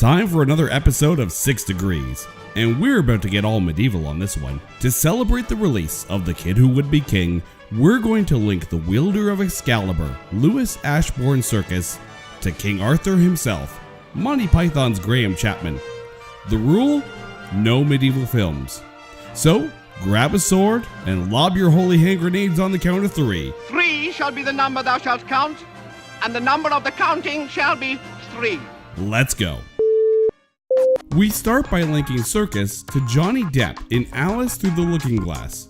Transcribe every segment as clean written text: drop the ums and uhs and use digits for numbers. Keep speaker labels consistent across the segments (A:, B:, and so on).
A: Time for another episode of 6 Degrees, and we're about to get all medieval on this one. To celebrate the release of The Kid Who Would Be King, we're going to link the wielder of Excalibur, Louis Ashbourne Circus, to King Arthur himself, Monty Python's Graham Chapman. The rule? No medieval films. So, grab a sword and lob your holy hand grenades on the count of 3.
B: 3 shall be the number thou shalt count, and the number of the counting shall be 3.
A: Let's go. We start by linking Circus to Johnny Depp in Alice Through the Looking Glass.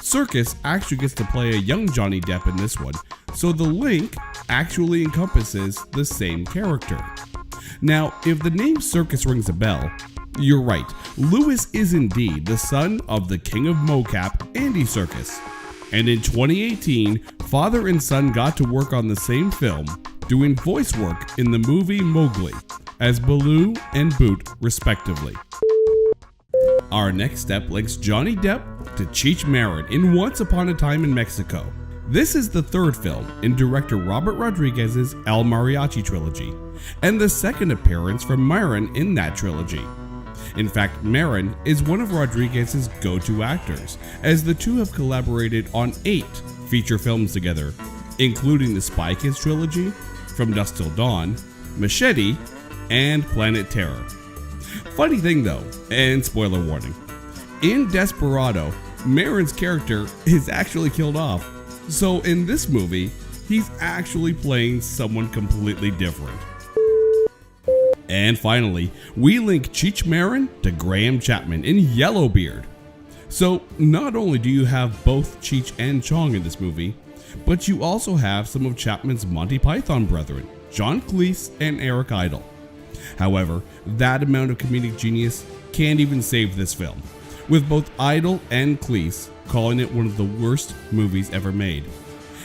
A: Circus actually gets to play a young Johnny Depp in this one, so the link actually encompasses the same character. Now, if the name Circus rings a bell, you're right, Louis is indeed the son of the king of mocap, Andy Serkis. And in 2018, father and son got to work on the same film, doing voice work in the movie Mowgli, as Baloo and Boot, respectively. Our next step links Johnny Depp to Cheech Marin in Once Upon a Time in Mexico. This is the third film in director Robert Rodriguez's El Mariachi trilogy, and the second appearance from Marin in that trilogy. In fact, Marin is one of Rodriguez's go-to actors, as the two have collaborated on 8 feature films together, including the Spy Kids trilogy, From Dusk Till Dawn, Machete, and Planet Terror. Funny thing though, and spoiler warning, in Desperado, Marin's character is actually killed off, so in this movie, he's actually playing someone completely different. And finally, we link Cheech Marin to Graham Chapman in Yellowbeard. So not only do you have both Cheech and Chong in this movie, but you also have some of Chapman's Monty Python brethren, John Cleese and Eric Idle. However, that amount of comedic genius can't even save this film, with both Idle and Cleese calling it one of the worst movies ever made.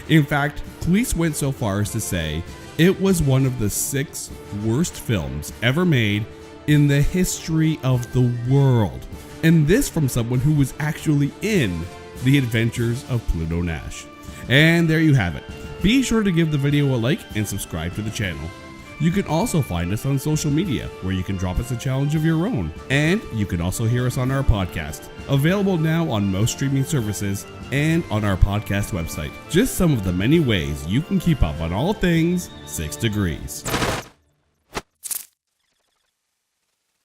A: In fact, Cleese went so far as to say it was one of the 6 worst films ever made in the history of the world. And this from someone who was actually in The Adventures of Pluto Nash. And there you have it. Be sure to give the video a like and subscribe to the channel. You can also find us on social media, where you can drop us a challenge of your own. And you can also hear us on our podcast, available now on most streaming services and on our podcast website. Just some of the many ways you can keep up on all things 6 Degrees.